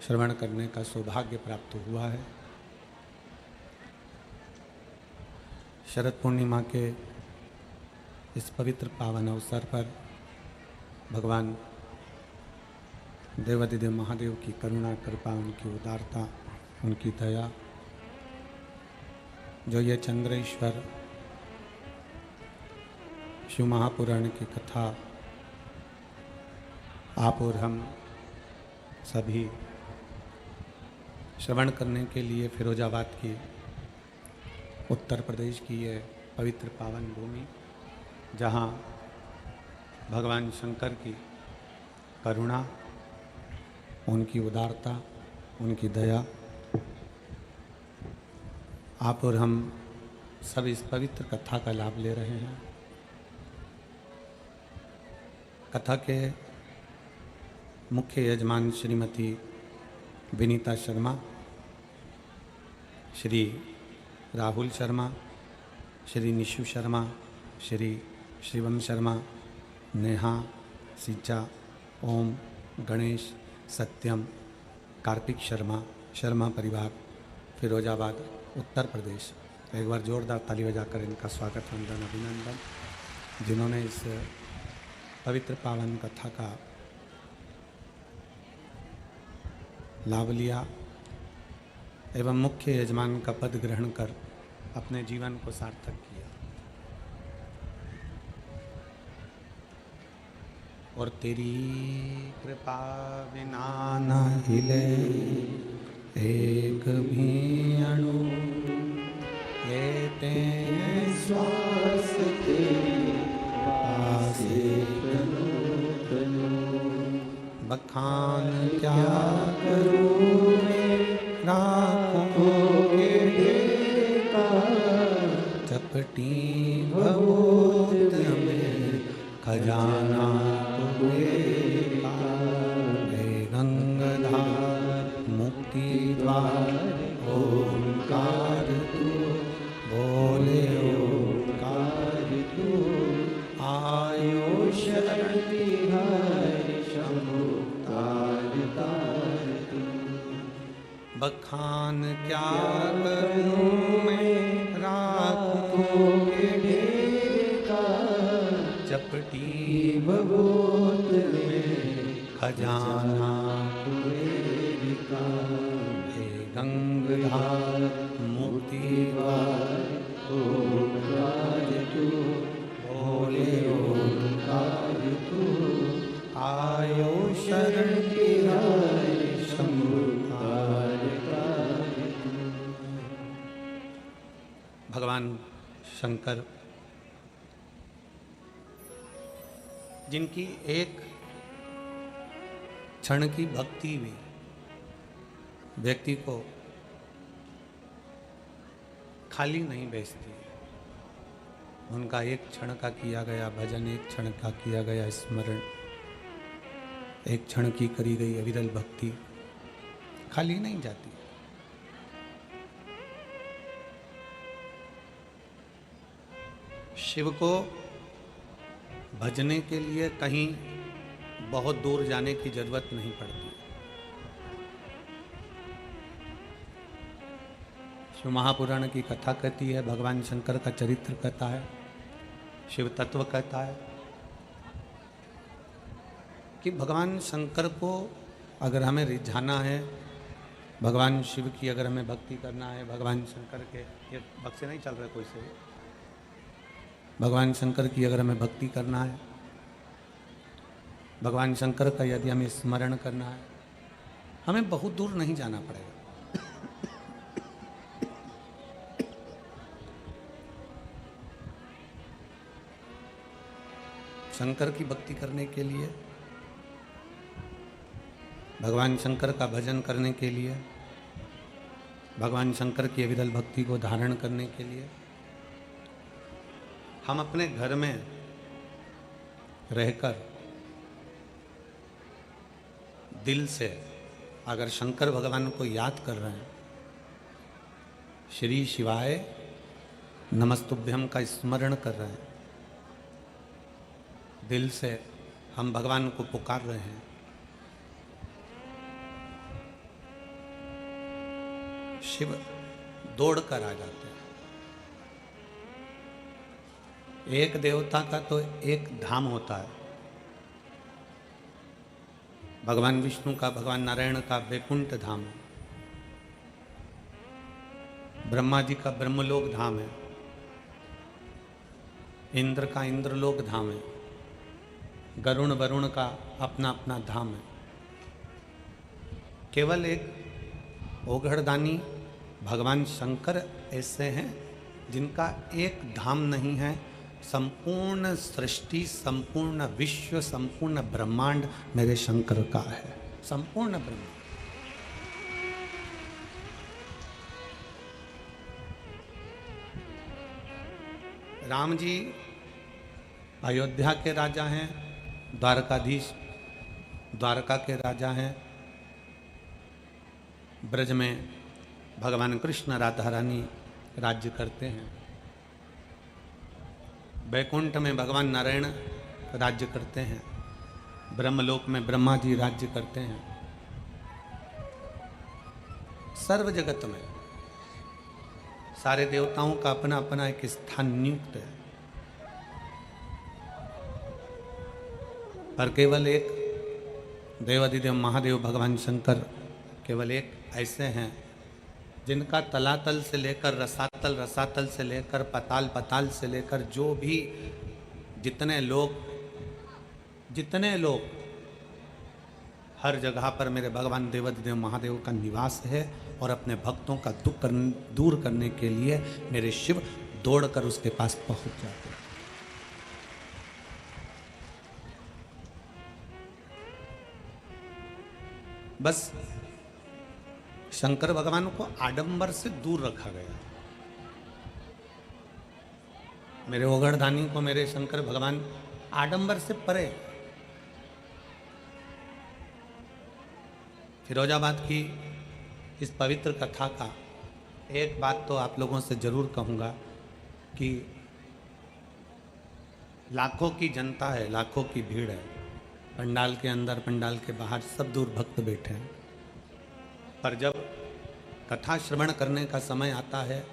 श्रवण करने का सौभाग्य प्राप्त हुआ है। शरद पूर्णिमा के इस पवित्र पावन अवसर पर भगवान देवादिदेव महादेव की करुणा कृपा, उनकी उदारता, उनकी दया, जो ये चंद्रेश्वर शिव महापुराण की कथा आप और हम सभी श्रवण करने के लिए फिरोजाबाद की, उत्तर प्रदेश की ये पवित्र पावन भूमि, जहाँ भगवान शंकर की करुणा, उनकी उदारता, उनकी दया, आप और हम सब इस पवित्र कथा का लाभ ले रहे हैं। कथा के मुख्य यजमान श्रीमती विनीता शर्मा, श्री राहुल शर्मा, श्री निशु शर्मा, श्री शिवम शर्मा, नेहा, सिचा, ओम, गणेश, सत्यम, कार्तिक शर्मा, शर्मा परिवार, फिरोजाबाद, उत्तर प्रदेश। एक बार जोरदार ताली बजाकर इनका स्वागत, वंदन, अभिनंदन, जिन्होंने इस पवित्र पावन कथा का लाभ लिया एवं मुख्य यजमान का पद ग्रहण कर अपने जीवन को सार्थक किया। और तेरी कृपा बिना न हिले एक भी अणु, लेते हैं श्वास तेरे पासे तनु तनु। बखान क्या करूं मैं राखों के ढेका, चपटी भवोत में खजाना तुमेरा। हे गंगाधार मुक्ति द्वार ओंकार तू, बोले ओंकार तू, आयो शरण तिहारी शंभु तार तार तू। बखान क्या करूं मैं राखों के ढेका, चपटी भभूत में खजाना तुमेरा। हे गंगाधार मुक्ति द्वार ओंकार तू, बोले ओंकार तू, आयो शरण तिहारी शंभु तार तार तू। भगवान शंकर, जिनकी एक क्षण की भक्ति भी व्यक्ति को खाली नहीं भेजती, उनका एक क्षण का किया गया भजन, एक क्षण का किया गया स्मरण, एक क्षण की करी गई अविरल भक्ति खाली नहीं जाती। शिव को भजने के लिए कहीं बहुत दूर जाने की जरूरत नहीं पड़ती। शिव महापुराण की कथा कहती है, भगवान शंकर का चरित्र कहता है, शिव तत्व कहता है कि भगवान शंकर को अगर हमें रिझाना है, भगवान शिव की अगर हमें भक्ति करना है, भगवान शंकर के, ये बक्से नहीं चल रहे कोई से, भगवान शंकर की अगर हमें भक्ति करना है, भगवान शंकर का यदि हमें स्मरण करना है, हमें बहुत दूर नहीं जाना पड़ेगा। शंकर की भक्ति करने के लिए, भगवान शंकर का भजन करने के लिए, भगवान शंकर की अविरल भक्ति को धारण करने के लिए हम अपने घर में रहकर दिल से अगर शंकर भगवान को याद कर रहे हैं, श्री शिवाय नमस्तुभ्यम का स्मरण कर रहे हैं, दिल से हम भगवान को पुकार रहे हैं, शिव दौड़ कर आ जाते हैं। एक देवता का तो एक धाम होता है, भगवान विष्णु का, भगवान नारायण का वैकुंठ धाम है, ब्रह्मा जी का ब्रह्मलोक धाम है, इंद्र का इंद्रलोक धाम है, गरुण वरुण का अपना अपना धाम है। केवल एक ओघड़दानी भगवान शंकर ऐसे हैं जिनका एक धाम नहीं है, संपूर्ण सृष्टि, संपूर्ण विश्व, संपूर्ण ब्रह्मांड मेरे शंकर का है, संपूर्ण ब्रह्मांड। राम जी अयोध्या के राजा हैं, द्वारकाधीश द्वारका के राजा हैं, ब्रज में भगवान कृष्ण राधा रानी राज्य करते हैं, वैकुंठ में भगवान नारायण राज्य करते हैं, ब्रह्मलोक में ब्रह्मा जी राज्य करते हैं। सर्व जगत में सारे देवताओं का अपना अपना एक स्थान नियुक्त है, पर केवल एक देवाधिदेव महादेव भगवान शंकर केवल एक ऐसे हैं जिनका तलातल से लेकर रसातल, रसातल से लेकर पताल, पताल से लेकर जो भी जितने लोग हर जगह पर मेरे भगवान देवाधिदेव महादेव का निवास है, और अपने भक्तों का दुख दूर करने के लिए मेरे शिव दौड़कर उसके पास पहुंच जाते हैं। बस शंकर भगवान को आडंबर से दूर रखा गया। मेरे ओघड़दानी को मेरे शंकर भगवान आडंबर से परे। फिरोजाबाद की इस पवित्र कथा का एक बात तो आप लोगों से जरूर कहूँगा कि लाखों की जनता है, लाखों की भीड़ है, पंडाल के अंदर, पंडाल के बाहर सब दूर भक्त बैठे हैं, पर जब कथा श्रवण करने का समय आता है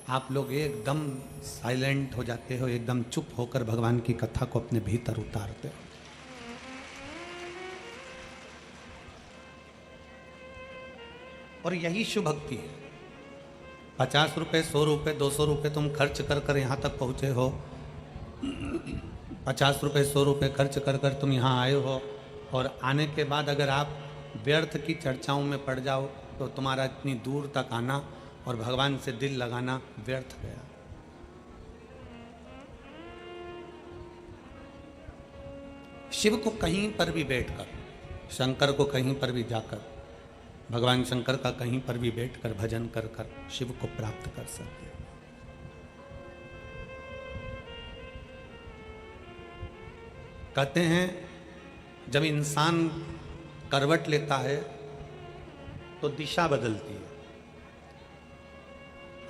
आप लोग एकदम साइलेंट हो जाते हो, एकदम चुप होकर भगवान की कथा को अपने भीतर उतारते हो। और यही शिव भक्ति है। 50 रुपये, 100 रुपये, 200 रुपये तुम खर्च कर कर यहाँ तक पहुँचे हो, 50 रुपये, 100 रुपये खर्च कर कर तुम यहाँ आए हो, और आने के बाद अगर आप व्यर्थ की चर्चाओं में पड़ जाओ तो तुम्हारा इतनी दूर तक आना और भगवान से दिल लगाना व्यर्थ गया। शिव को कहीं पर भी बैठकर, शंकर को कहीं पर भी जाकर, भगवान शंकर का कहीं पर भी बैठकर भजन कर कर शिव को प्राप्त कर सकते हैं। कहते हैं जब इंसान करवट लेता है तो दिशा बदलती है।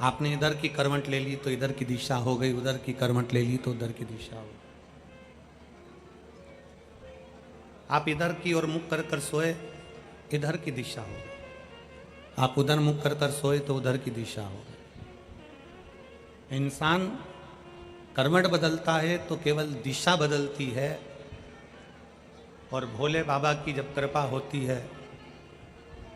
आपने इधर की करवट ले ली तो इधर की दिशा हो गई, उधर की करवट ले ली तो उधर की दिशा हो गई। आप इधर की ओर मुख कर कर सोए, इधर की दिशा हो गई, आप उधर मुख कर कर सोए तो उधर की दिशा हो गई। इंसान करवट बदलता है तो केवल दिशा बदलती है, और भोले बाबा की जब कृपा होती है,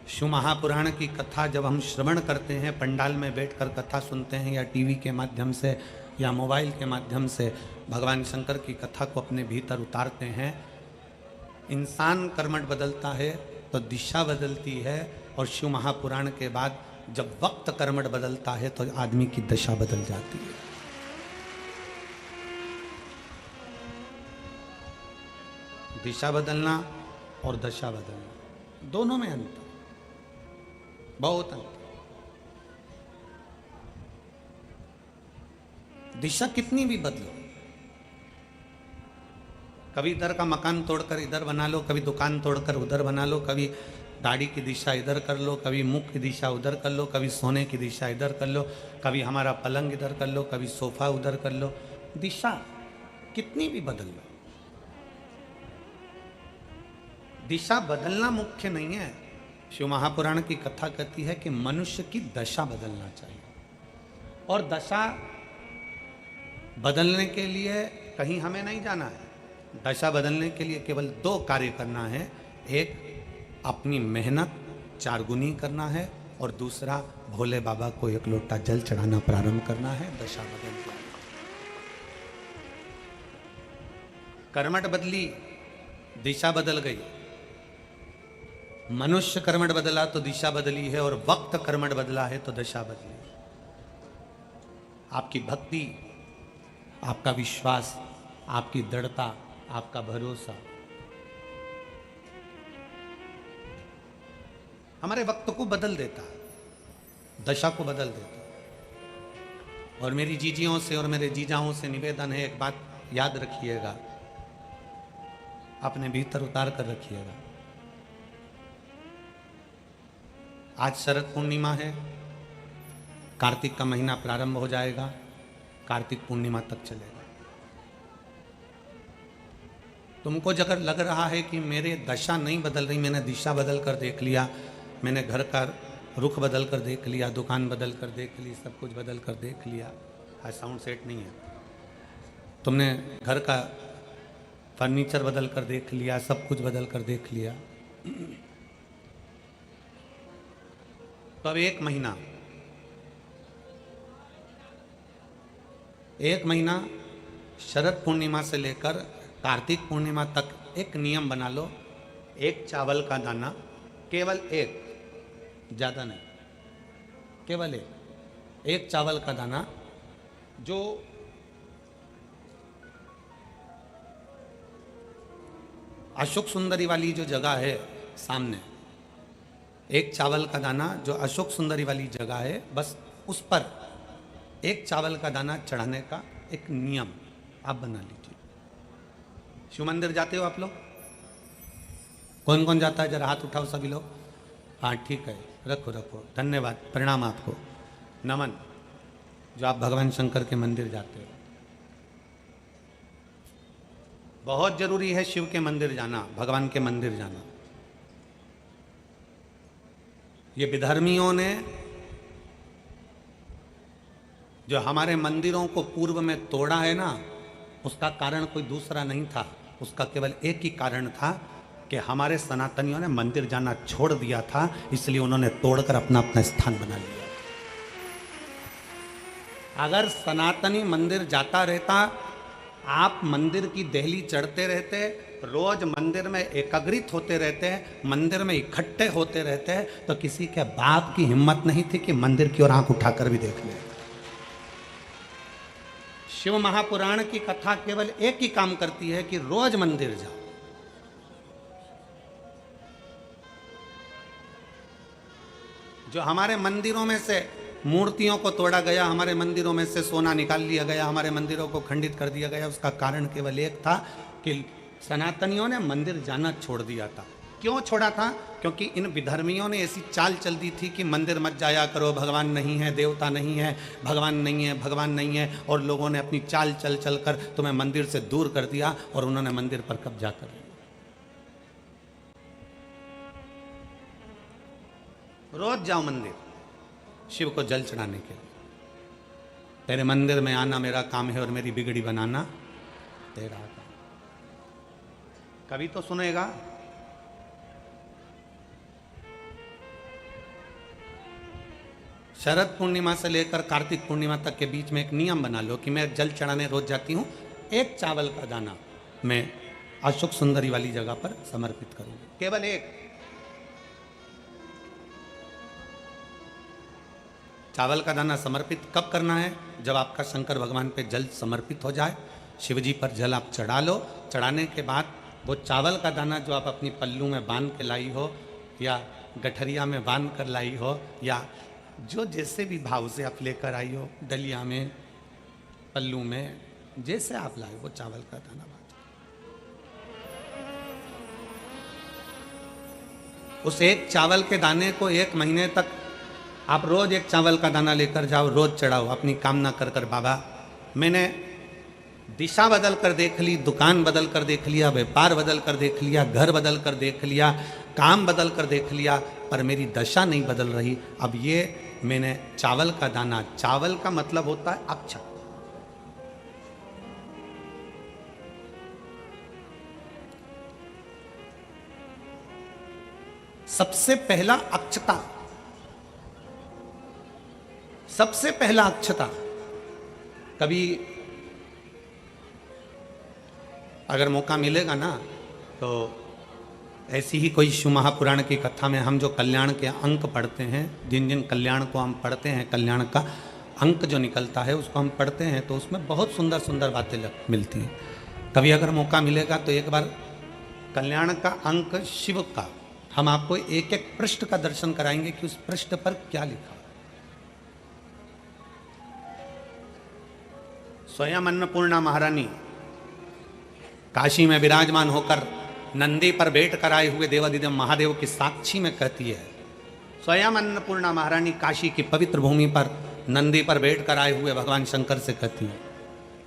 शिव महापुराण की कथा जब हम श्रवण करते हैं, पंडाल में बैठकर कथा सुनते हैं, या टीवी के माध्यम से या मोबाइल के माध्यम से भगवान शंकर की कथा को अपने भीतर उतारते हैं, इंसान कर्मठ बदलता है तो दिशा बदलती है, और शिव महापुराण के बाद जब वक्त कर्मठ बदलता है तो आदमी की दशा बदल जाती है। दिशा बदलना और दशा बदलना दोनों में अंतर, बहुत अंतर। दिशा कितनी भी बदलो, कभी इधर का मकान तोड़कर इधर बना लो, कभी दुकान तोड़कर उधर बना लो, कभी दाढ़ी की दिशा इधर कर लो, कभी मुख की दिशा उधर कर लो, कभी सोने की दिशा इधर कर लो, कभी हमारा पलंग इधर कर लो, कभी सोफा उधर कर लो, दिशा कितनी भी बदल लो, दिशा बदलना मुख्य नहीं है, शिव महापुराण की कथा कहती है कि मनुष्य की दशा बदलना चाहिए, और दशा बदलने के लिए कहीं हमें नहीं जाना है। दशा बदलने के लिए केवल 2 कार्य करना है। एक, अपनी मेहनत 4 गुनी करना है, और दूसरा, भोले बाबा को 1 लोटा जल चढ़ाना प्रारंभ करना है। दशा बदल जाए। कर्मठ बदली, दिशा बदल गई। मनुष्य कर्मठ बदला तो दिशा बदली है, और वक्त कर्मठ बदला है तो दशा बदली। आपकी भक्ति, आपका विश्वास, आपकी दृढ़ता, आपका भरोसा हमारे वक्त को बदल देता है, दशा को बदल देता है। और मेरी जीजियों से और मेरे जीजाओं से निवेदन है, एक बात याद रखिएगा, अपने भीतर उतार कर रखिएगा। आज शरद पूर्णिमा है, कार्तिक का महीना प्रारंभ हो जाएगा, कार्तिक पूर्णिमा तक चलेगा। तुमको अगर लग रहा है कि मेरे दशा नहीं बदल रही, मैंने दिशा बदल कर देख लिया, मैंने घर का रुख बदल कर देख लिया, दुकान बदल कर देख ली, सब कुछ बदल कर देख लिया, आज साउंड सेट नहीं है, तुमने घर का फर्नीचर बदल कर देख लिया, सब कुछ बदल कर देख लिया, तो अब 1 महीना शरद पूर्णिमा से लेकर कार्तिक पूर्णिमा तक एक नियम बना लो। 1 चावल का दाना, केवल 1, ज्यादा नहीं, केवल 1 चावल का दाना, जो अशोक सुंदरी वाली जो जगह है सामने, 1 चावल का दाना जो अशोक सुंदरी वाली जगह है, बस उस पर 1 चावल का दाना चढ़ाने का एक नियम आप बना लीजिए। शिव मंदिर जाते हो आप लोग? कौन कौन जाता है? जरा हाथ उठाओ सभी लोग। हाँ ठीक है, रखो रखो, धन्यवाद, प्रणाम आपको, नमन, जो आप भगवान शंकर के मंदिर जाते हो। बहुत जरूरी है शिव के मंदिर जाना, भगवान के मंदिर जाना। ये विधर्मियों ने जो हमारे मंदिरों को पूर्व में तोड़ा है ना, उसका कारण कोई दूसरा नहीं था, उसका केवल एक ही कारण था कि हमारे सनातनियों ने मंदिर जाना छोड़ दिया था, इसलिए उन्होंने तोड़कर अपना अपना स्थान बना लिया। अगर सनातनी मंदिर जाता रहता, आप मंदिर की देहली चढ़ते रहते, रोज मंदिर में एकत्रित होते रहते, मंदिर में इकट्ठे होते रहते, तो किसी के बाप की हिम्मत नहीं थी कि मंदिर की ओर आंख उठाकर भी देख ले। शिव महापुराण की कथा केवल एक ही काम करती है कि रोज मंदिर जाओ। जो हमारे मंदिरों में से मूर्तियों को तोड़ा गया, हमारे मंदिरों में से सोना निकाल लिया गया, हमारे मंदिरों को खंडित कर दिया गया, उसका कारण केवल एक था कि सनातनियों ने मंदिर जाना छोड़ दिया था। क्यों छोड़ा था? क्योंकि इन विधर्मियों ने ऐसी चाल चल दी थी कि मंदिर मत जाया करो, भगवान नहीं है, देवता नहीं है, भगवान नहीं है, भगवान नहीं है, और लोगों ने अपनी चाल चल चल कर तुम्हें मंदिर से दूर कर दिया और उन्होंने मंदिर पर कब्जा कर लिया। रोज जाओ मंदिर शिव को जल चढ़ाने के लिए। तेरे मंदिर में आना मेरा काम है और मेरी बिगड़ी बनाना तेरा काम। कभी तो सुनेगा। शरद पूर्णिमा से लेकर कार्तिक पूर्णिमा तक के बीच में एक नियम बना लो कि मैं जल चढ़ाने रोज जाती हूं, 1 चावल का दाना मैं अशोक सुंदरी वाली जगह पर समर्पित करूंगी, केवल 1 चावल का दाना समर्पित कब करना है? जब आपका शंकर भगवान पे जल समर्पित हो जाए, शिव जी पर जल आप चढ़ा लो। चढ़ाने के बाद वो चावल का दाना जो आप अपनी पल्लू में बांध के लाई हो, या गठरिया में बांध कर लाई हो, या जो जैसे भी भाव से आप लेकर आई हो, डलिया में, पल्लू में, जैसे आप लाए वो चावल का दाना बांध। उस 1 चावल के दाने को 1 महीने तक आप रोज 1 चावल का दाना लेकर जाओ, रोज चढ़ाओ, अपनी कामना कर कर बाबा मैंने दिशा बदल कर देख ली, दुकान बदल कर देख लिया, व्यापार बदल कर देख लिया, घर बदल कर देख लिया, काम बदल कर देख लिया पर मेरी दशा नहीं बदल रही। अब ये मैंने चावल का दाना, चावल का मतलब होता है अक्षत। सबसे पहला अक्षता, सबसे पहला अक्षता। कभी अगर मौका मिलेगा ना तो ऐसी ही कोई शिव महापुराण की कथा में हम जो कल्याण के अंक पढ़ते हैं, जिन जिन कल्याण को हम पढ़ते हैं, कल्याण का अंक जो निकलता है उसको हम पढ़ते हैं तो उसमें बहुत सुंदर सुंदर बातें मिलती हैं। कभी अगर मौका मिलेगा तो एक बार कल्याण का अंक शिव का हम आपको एक एक पृष्ठ का दर्शन कराएंगे कि उस पृष्ठ पर क्या लिखा। स्वयं अन्नपूर्णा महारानी काशी में विराजमान होकर नंदी पर बैठ कर आए हुए देवादिदेव महादेव की साक्षी में कहती है, स्वयं अन्नपूर्णा महारानी काशी की पवित्र भूमि पर नंदी पर बैठ कर आए हुए भगवान शंकर से कहती है,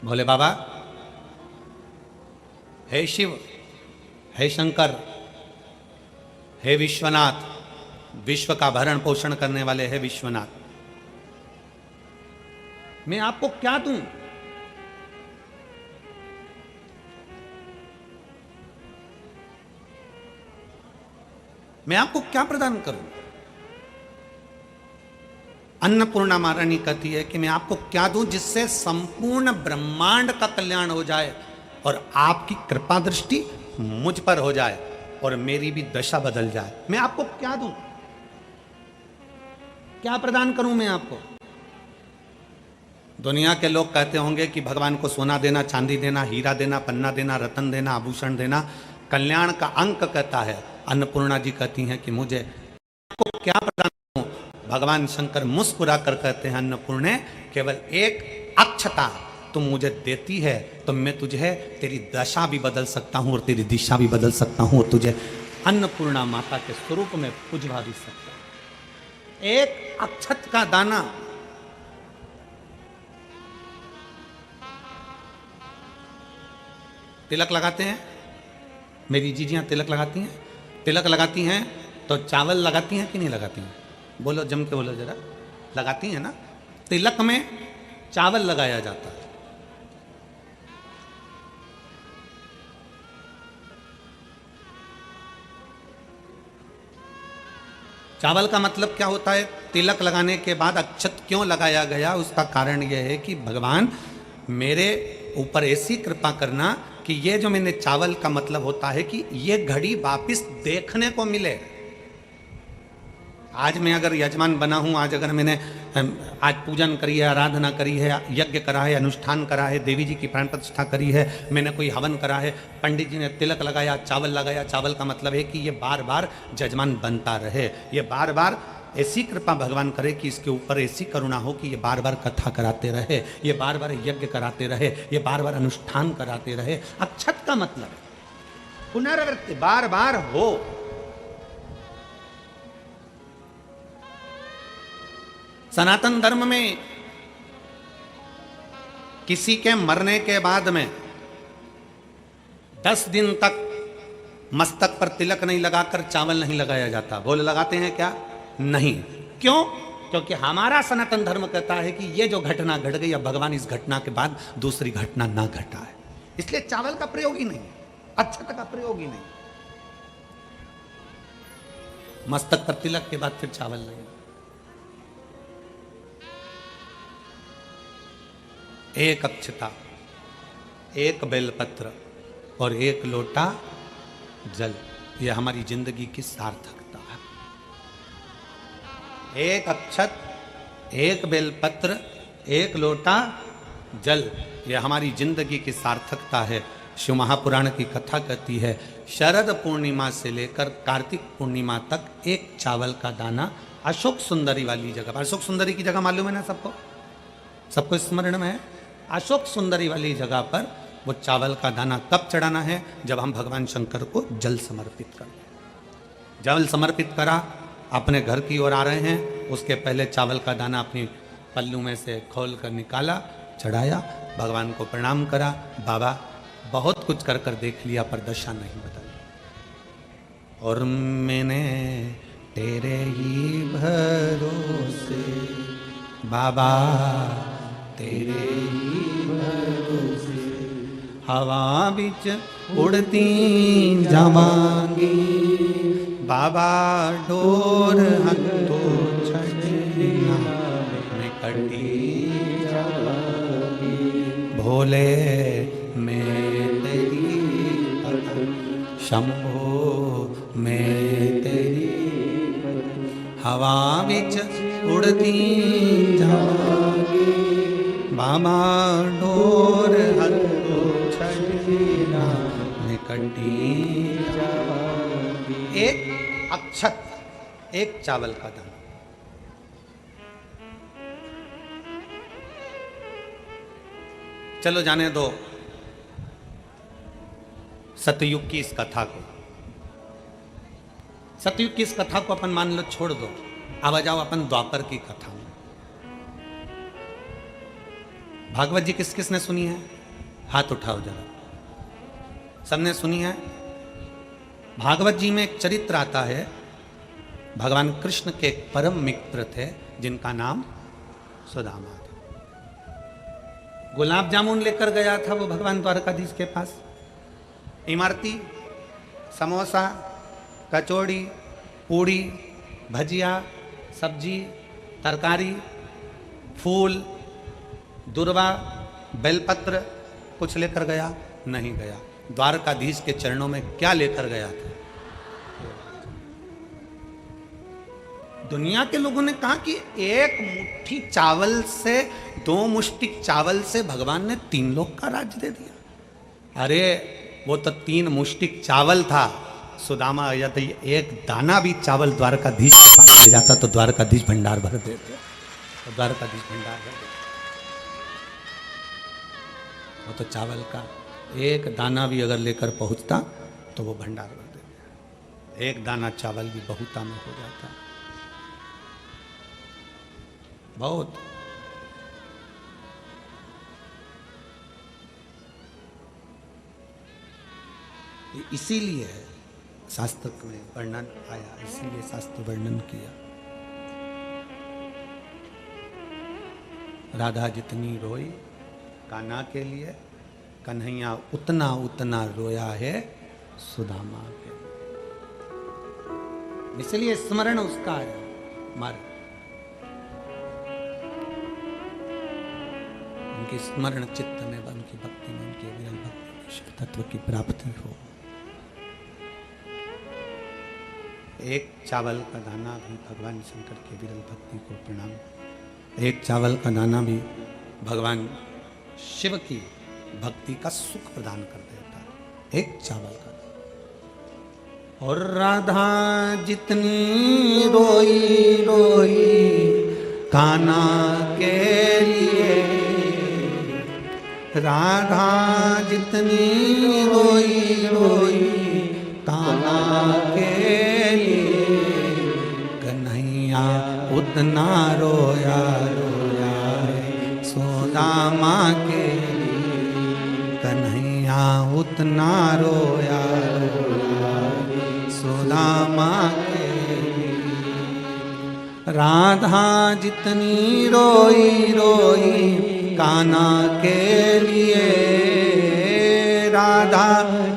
भोले बाबा, हे शिव, हे शंकर, हे विश्वनाथ, विश्व का भरण पोषण करने वाले हे विश्वनाथ, मैं आपको क्या दूं? मैं आपको क्या प्रदान करूं? अन्नपूर्णा महारानी कहती है कि मैं आपको क्या दूं जिससे संपूर्ण ब्रह्मांड का कल्याण हो जाए और आपकी कृपा दृष्टि मुझ पर हो जाए और मेरी भी दशा बदल जाए। मैं आपको क्या दूं? क्या प्रदान करूं मैं आपको? दुनिया के लोग कहते होंगे कि भगवान को सोना देना, चांदी देना, हीरा देना, पन्ना देना, रतन देना, आभूषण देना। कल्याण का अंक कहता है, अन्नपूर्णा जी कहती हैं कि मुझे आपको क्या प्रदान करूं? भगवान शंकर मुस्कुरा कर कहते हैं, अन्नपूर्णे, केवल एक अक्षता तुम मुझे देती है तो मैं तुझे तेरी दशा भी बदल सकता हूं और तेरी दिशा भी बदल सकता हूं और तुझे अन्नपूर्णा माता के स्वरूप में पुजवा भी सकता हूं। एक अक्षत का दाना, तिलक लगाते हैं, मेरी जीजियां तिलक लगाती हैं, तिलक लगाती हैं तो चावल लगाती हैं कि नहीं लगाती हैं? बोलो, जम के बोलो जरा। लगाती हैं ना? तिलक में चावल लगाया जाता है। चावल का मतलब क्या होता है? तिलक लगाने के बाद अक्षत क्यों लगाया गया? उसका कारण यह है कि भगवान मेरे ऊपर ऐसी कृपा करना कि ये जो मैंने चावल का मतलब होता है कि ये घड़ी वापिस देखने को मिले। आज मैं अगर यजमान बना हूं, आज अगर मैंने आज पूजन करी है, आराधना करी है, यज्ञ करा है, अनुष्ठान करा है, देवी जी की प्राण प्रतिष्ठा करी है, मैंने कोई हवन करा है, पंडित जी ने तिलक लगाया, चावल लगाया। चावल का मतलब है कि ये बार बार यजमान बनता रहे, ये बार बार ऐसी कृपा भगवान करे कि इसके ऊपर ऐसी करुणा हो कि ये बार बार कथा कराते रहे, ये बार बार यज्ञ कराते रहे, ये बार बार अनुष्ठान कराते रहे। अक्षत का मतलब पुनरावृत्ति, बार बार हो। सनातन धर्म में किसी के मरने के बाद में 10 दिन तक मस्तक पर तिलक नहीं लगाकर चावल नहीं लगाया जाता। बोले लगाते हैं क्या? नहीं। क्यों? क्योंकि हमारा सनातन धर्म कहता है कि ये जो घटना घट गई, अब भगवान इस घटना के बाद दूसरी घटना ना घटा है, इसलिए चावल का प्रयोग ही नहीं, अक्षत का प्रयोग ही नहीं। मस्तक पर तिलक के बाद फिर चावल नहीं। एक अक्षता, एक बेलपत्र और एक लोटा जल, यह हमारी जिंदगी की सार्थकता है। एक अक्षत, एक बेलपत्र, एक लोटा जल, यह हमारी जिंदगी की सार्थकता है। शिव महापुराण की कथा कहती है, शरद पूर्णिमा से लेकर कार्तिक पूर्णिमा तक एक चावल का दाना अशोक सुंदरी वाली जगह पर, अशोक सुंदरी की जगह मालूम है ना सबको? सबको स्मरण में है? अशोक सुंदरी वाली जगह पर वो चावल का दाना कब चढ़ाना है? जब हम भगवान शंकर को जल समर्पित करें। जल समर्पित करा, अपने घर की ओर आ रहे हैं, उसके पहले चावल का दाना अपनी पल्लू में से खोल कर निकाला, चढ़ाया, भगवान को प्रणाम करा, बाबा बहुत कुछ कर कर देख लिया पर दशा नहीं बदली। और मैंने तेरे ही भरोसे बाबा, तेरे ही भरोसे हवा बिच उड़ती जावांगी बाबा, डोर हथो छड़ना मैं कटी जावांगी भोले, मैं तेरी शंभो, मैं तेरी हवा बिच उड़ती जावांगी बाबा, डोर हथो छड़ना मैं कटी जावांगी। एक अक्षत, एक चावल का दाना, चलो जाने दो सतयुग की इस कथा को। सतयुग की इस कथा को अपन मान लो छोड़ दो, अब आ जाओ अपन द्वापर की कथा में। भागवत जी किस किसने सुनी है? हाथ उठाओ जरा, सबने सुनी है। भागवत जी में एक चरित्र आता है, भगवान कृष्ण के एक परम मित्र थे जिनका नाम सुदामा था। गुलाब जामुन लेकर गया था वो भगवान द्वारकाधीश के पास। इमरती, समोसा, कचौड़ी, पूड़ी, भजिया, सब्जी, तरकारी, फूल, दुर्वा, बेलपत्र कुछ लेकर गया? नहीं गया। द्वारकाधीश के चरणों में क्या लेकर गया था? दुनिया के लोगों ने कहा कि एक मुट्ठी चावल से, 2 मुट्ठी चावल से भगवान ने 3 लोक का राज्य दे दिया। अरे वो तो 3 मुट्ठी चावल था। सुदामा यदि एक दाना भी चावल द्वारकाधीश के पास ले जाता तो द्वारकाधीश भंडार भर देते, तो द्वारकाधीश भंडार भर देते। वो तो चावल का एक दाना भी अगर लेकर पहुंचता तो वो भंडार भर देते। एक दाना चावल भी बहुता में हो जाता, बहुत। इसीलिए शास्त्र में वर्णन आया, इसीलिए शास्त्र वर्णन किया। राधा जितनी रोई कान्हा के लिए, कन्हैया उतना उतना रोया है सुदामा के लिए। इसलिए स्मरण उसका आया। मार उनकी स्मरण चित्त में, उनकी भक्ति में, उनके विरल भक्ति में शिव तत्व की प्राप्ति हो। एक चावल का दाना भी भगवान शंकर के विरल भक्ति को प्रणाम। एक चावल का दाना भी भगवान शिव की भक्ति का सुख प्रदान कर देता है। एक चावल का दाना। और राधा जितनी रोई रोई कान्हा के लिए, राधा जितनी रोई रोई कान्हा के लिए, कन्हैया उतना रोया रोया सुदामा के लिए, कन्हैया उतना रोया रोया सुदामा के लिए। राधा जितनी रोई रोई कान्हा के लिए, राधा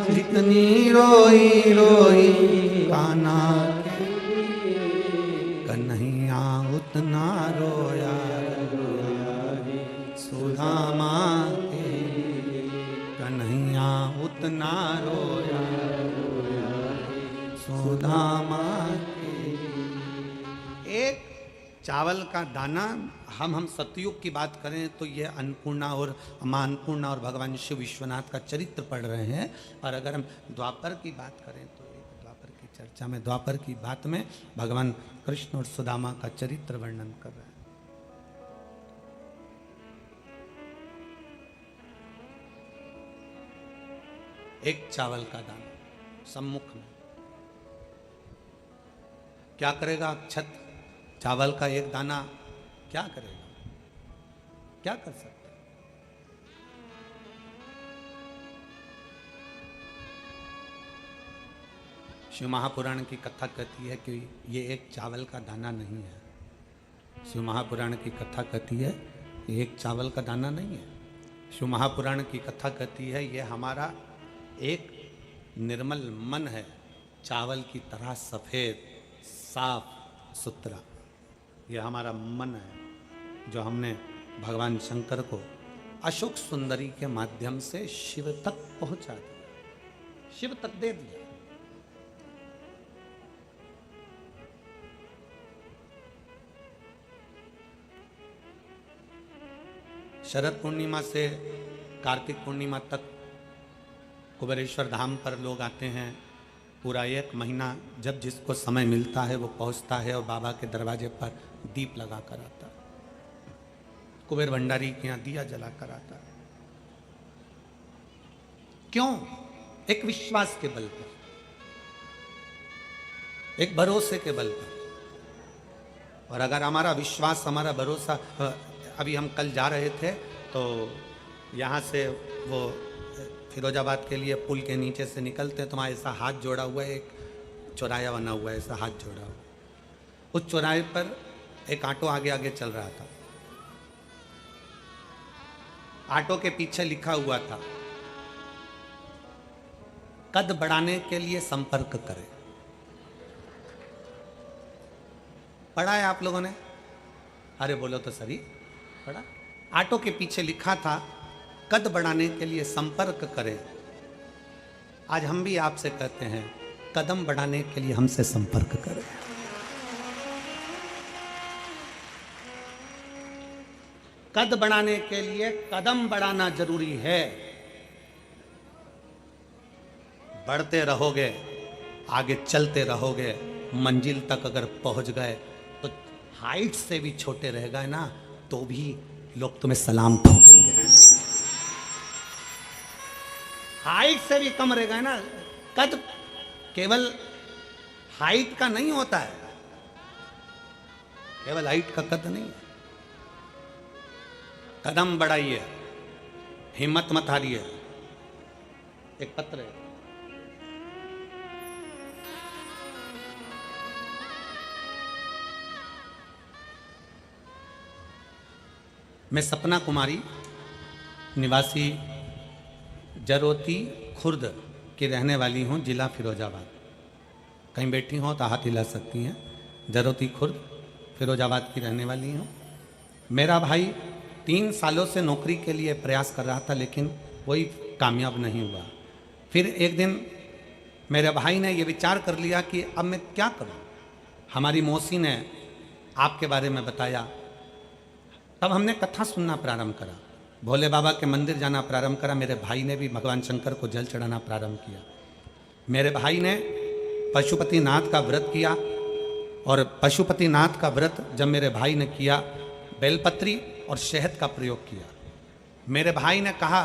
जितनी रोई रोई कान्हा के लिए, कन्हैया उतना रोया सुदामा के लिए, कन्हैया उतना रोया सुदामा के लिए। एक चावल का दाना, हम सतयुग की बात करें तो ये अन्नपूर्णा और मां अन्नपूर्णा और भगवान शिव विश्वनाथ का चरित्र पढ़ रहे हैं। और अगर हम द्वापर की बात करें तो एक द्वापर की चर्चा में, द्वापर की बात में भगवान कृष्ण और सुदामा का चरित्र वर्णन कर रहे हैं। एक चावल का दाना सम्मुख में, क्या करेगा अक्षत? चावल का एक दाना क्या करेगा? क्या कर सकता है? शिव महापुराण की कथा कहती है कि ये एक चावल का दाना नहीं है। शिव महापुराण की कथा कहती है ये एक चावल का दाना नहीं है। शिव महापुराण की कथा कहती है ये हमारा एक निर्मल मन है, चावल की तरह सफ़ेद साफ सुथरा। ये हमारा मन है जो हमने भगवान शंकर को अशोक सुंदरी के माध्यम से शिव तक पहुंचा दिया, शिव तक दे दिया। शरद पूर्णिमा से कार्तिक पूर्णिमा तक कुबेरेश्वर धाम पर लोग आते हैं। पूरा एक महीना जब जिसको समय मिलता है वो पहुंचता है और बाबा के दरवाजे पर दीप लगा कर आता है। कुबेर भंडारी के यहाँ दिया जला कर आता है। क्यों? एक विश्वास के बल पर, एक भरोसे के बल पर। और अगर हमारा विश्वास, हमारा भरोसा, अभी हम कल जा रहे थे तो यहाँ से वो फिरोजाबाद के लिए पुल के नीचे से निकलते हैं तो वहाँ ऐसा हाथ जोड़ा हुआ है, एक चौराया बना हुआ है, ऐसा हाथ जोड़ा हुआ। उस चौराहे पर एक ऑटो आगे आगे चल रहा था। ऑटो के पीछे लिखा हुआ था कद बढ़ाने के लिए संपर्क करें। पढ़ा है आप लोगों ने? अरे बोलो तो सही, पढ़ा? ऑटो के पीछे लिखा था कद बढ़ाने के लिए संपर्क करें। आज हम भी आपसे कहते हैं कदम बढ़ाने के लिए हमसे संपर्क करें। कद बढ़ाने के लिए कदम बढ़ाना जरूरी है। बढ़ते रहोगे, आगे चलते रहोगे, मंजिल तक अगर पहुंच गए तो हाइट से भी छोटे रह गए ना तो भी लोग तुम्हें सलाम ठोकेंगे। हाइट से भी कम रह गए ना, कद केवल हाइट का नहीं होता है, केवल हाइट का कद नहीं है। कदम बढ़ाइए, हिम्मत मत हारिए। एक पत्र है, मैं सपना कुमारी निवासी जरोती खुर्द की रहने वाली हूँ, जिला फिरोजाबाद। कहीं बैठी हो तो हाथ हिला सकती हैं। जरोती खुर्द फिरोजाबाद की रहने वाली हूँ। मेरा भाई 3 सालों से नौकरी के लिए प्रयास कर रहा था लेकिन वही कामयाब नहीं हुआ। फिर एक दिन मेरे भाई ने ये विचार कर लिया कि अब मैं क्या करूँ। हमारी मौसी ने आपके बारे में बताया, तब हमने कथा सुनना प्रारंभ करा, भोले बाबा के मंदिर जाना प्रारंभ करा। मेरे भाई ने भी भगवान शंकर को जल चढ़ाना प्रारंभ किया। मेरे भाई ने पशुपतिनाथ का व्रत किया और पशुपतिनाथ का व्रत जब मेरे भाई ने किया, बेलपत्री और शहद का प्रयोग किया। मेरे भाई ने कहा,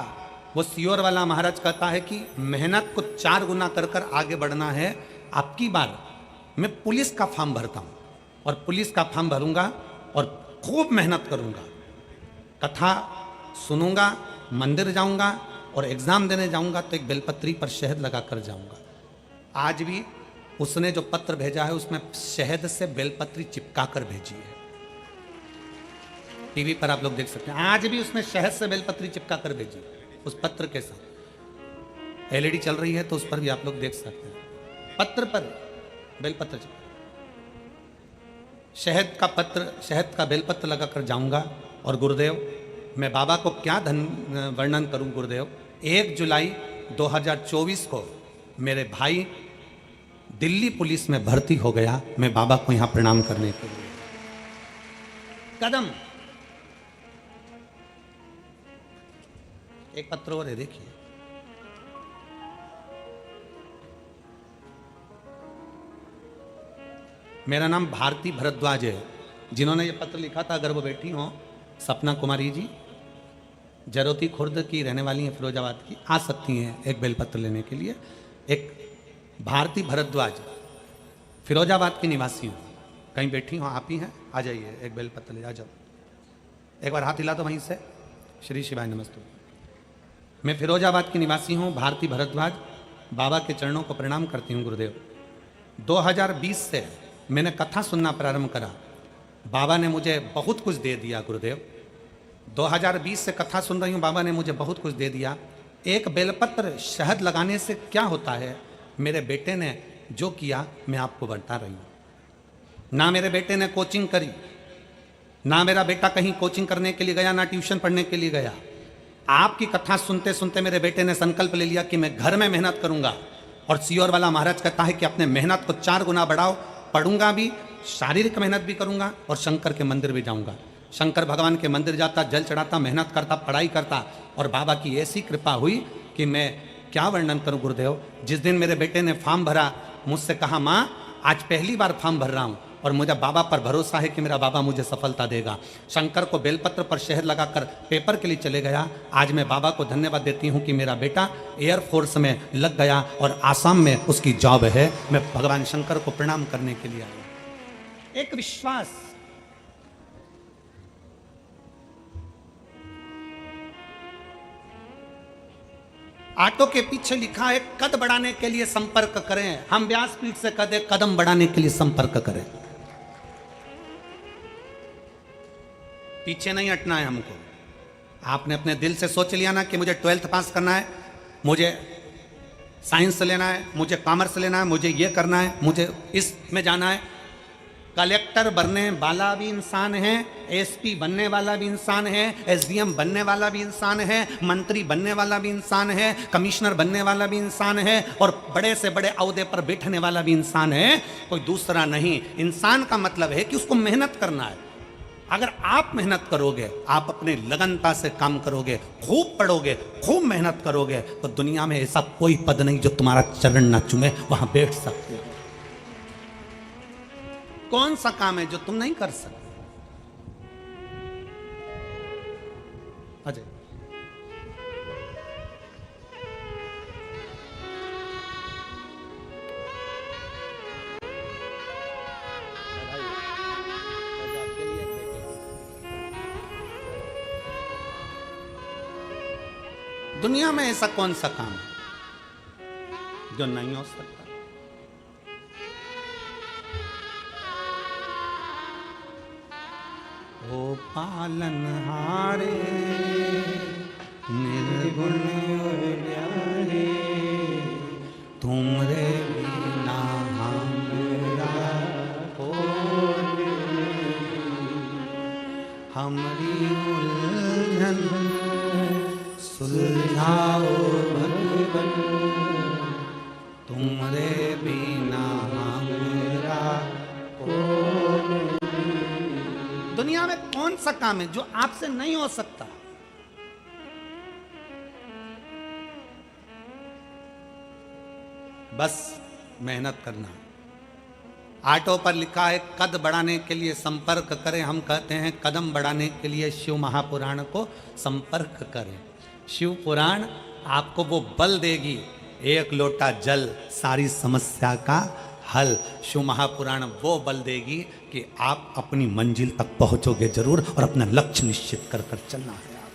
वो सियोर वाला महाराज कहता है कि मेहनत को 4 गुना कर कर आगे बढ़ना है। आपकी बार मैं पुलिस का फॉर्म भरता हूँ और पुलिस का फॉर्म भरूंगा और खूब मेहनत करूंगा, कथा सुनूंगा, मंदिर जाऊंगा और एग्जाम देने जाऊंगा तो एक बेलपत्री पर शहद लगा कर जाऊंगा। आज भी उसने जो पत्र भेजा है उसमें शहद से बेलपत्री चिपका कर भेजी है। टीवी पर आप लोग देख सकते हैं, आज भी उसने शहद से बेलपत्री चिपका कर भेजी उस पत्र के साथ। एलईडी चल रही है तो उस पर भी आप लोग देख सकते हैं, पत्र पर बेलपत्र चिपका, शहद का पत्र, शहद का बेलपत्र लगाकर जाऊंगा। और गुरुदेव, मैं बाबा को क्या वर्णन करूं गुरुदेव। 1 जुलाई 2024 को मेरे भाई दिल्ली पुलिस में भर्ती हो गया। मैं बाबा को यहां प्रणाम करने के लिए कदम। एक पत्र और है, देखिए। मेरा नाम भारती भरद्वाज है। जिन्होंने ये पत्र लिखा था, अगर वो बैठी हो, सपना कुमारी जी, जरोती खुर्द की रहने वाली हैं, फिरोजाबाद की, आ सकती हैं एक बेलपत्र लेने के लिए। एक भारती भरद्वाज फिरोजाबाद की निवासी हूँ, कहीं बैठी हो, आप ही हैं, आ जाइए, एक बेलपत्र ले आ जाओ। एक बार हाथ हिला दो वहीं से। श्री शिवाय नमस्तु। मैं फिरोजाबाद की निवासी हूँ, भारती भरद्वाज। बाबा के चरणों को प्रणाम करती हूँ गुरुदेव। 2020 से मैंने कथा सुनना प्रारंभ करा। बाबा ने मुझे बहुत कुछ दे दिया गुरुदेव। 2020 से कथा सुन रही हूँ, बाबा ने मुझे बहुत कुछ दे दिया। एक बेलपत्र शहद लगाने से क्या होता है, मेरे बेटे ने जो किया मैं आपको बता रही हूँ। ना मेरे बेटे ने कोचिंग करी, ना मेरा बेटा कहीं कोचिंग करने के लिए गया, ना ट्यूशन पढ़ने के लिए गया। आपकी कथा सुनते सुनते मेरे बेटे ने संकल्प ले लिया कि मैं घर में मेहनत करूंगा। और सियोर वाला महाराज कहता है कि अपने मेहनत को 4 गुना बढ़ाओ। पढ़ूंगा भी, शारीरिक मेहनत भी करूंगा और शंकर के मंदिर भी जाऊंगा। शंकर भगवान के मंदिर जाता, जल चढ़ाता, मेहनत करता, पढ़ाई करता। और बाबा की ऐसी कृपा हुई कि मैं क्या वर्णन करूं गुरुदेव। जिस दिन मेरे बेटे ने फॉर्म भरा, मुझसे कहा माँ आज पहली बार फॉर्म भर रहा हूं और मुझे बाबा पर भरोसा है कि मेरा बाबा मुझे सफलता देगा। शंकर को बेलपत्र पर शहद लगाकर पेपर के लिए चले गया। आज मैं बाबा को धन्यवाद देती हूँ कि मेरा बेटा एयरफोर्स में लग गया और आसाम में उसकी जॉब है। मैं भगवान शंकर को प्रणाम करने के लिए आया। एक विश्वास, ऑटो के पीछे लिखा है कद बढ़ाने के लिए संपर्क करें। हम व्यासपीठ से कहते कदम बढ़ाने के लिए संपर्क करें। पीछे नहीं हटना है हमको। आपने अपने दिल से सोच लिया ना कि मुझे 12th पास करना है, मुझे साइंस लेना है, मुझे कॉमर्स लेना है, मुझे ये करना है, मुझे इसमें जाना है। कलेक्टर बनने वाला भी इंसान है, एसपी बनने वाला भी इंसान है, एसडीएम बनने वाला भी इंसान है, मंत्री बनने वाला भी इंसान है, कमिश्नर बनने वाला भी इंसान है और बड़े से बड़े ओहदे पर बैठने वाला भी इंसान है। कोई दूसरा नहीं। इंसान का मतलब है कि उसको मेहनत करना है। अगर आप मेहनत करोगे, आप अपने लगनता से काम करोगे, खूब पढ़ोगे, खूब मेहनत करोगे, तो दुनिया में ऐसा कोई पद नहीं जो तुम्हारा चरण ना चूमे, वहां बैठ सकते हो। कौन सा काम है जो तुम नहीं कर सकते? अजय दुनिया में ऐसा कौन सा काम है जो नहीं हो सकता? ओ पालनहारे निर्गुण और प्यारे, तुमरे बिना हमरा कोई, हमरी उलझन सुलझाओ भगवन, तुमरे बिना हमरा कोई। दुनिया में कौन सा काम है जो आपसे नहीं हो सकता? बस मेहनत करना। ऑटो पर लिखा है कद बढ़ाने के लिए संपर्क करें। हम कहते हैं कदम बढ़ाने के लिए शिव महापुराण को संपर्क करें। शिव पुराण आपको वो बल देगी, एक लोटा जल सारी समस्या का हल। शिव महापुराण वो बल देगी कि आप अपनी मंजिल तक पहुंचोगे जरूर और अपना लक्ष्य निश्चित कर कर चलना है। आप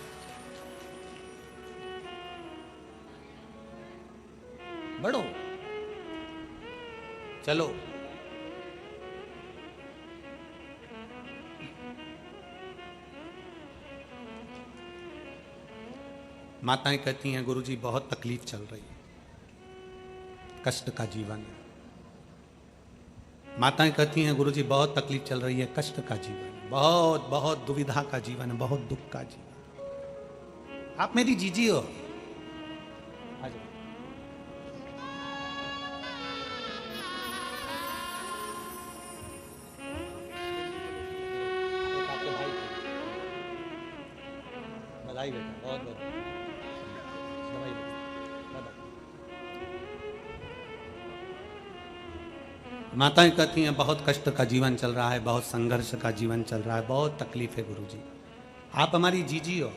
बढ़ो, चलो। माताएं कहती हैं गुरुजी बहुत तकलीफ चल रही है, कष्ट का जीवन है। माताएं कहती हैं गुरुजी बहुत तकलीफ चल रही है, कष्ट का जीवन, बहुत बहुत दुविधा का जीवन है, बहुत दुख का जीवन। आप मेरी जीजी हो। बधाई बेटा, बहुत बहुत बधाई बेटा। माताएं कहती हैं बहुत कष्ट का जीवन चल रहा है, बहुत संघर्ष का जीवन चल रहा है, बहुत तकलीफ है गुरुजी। आप हमारी जीजी हो।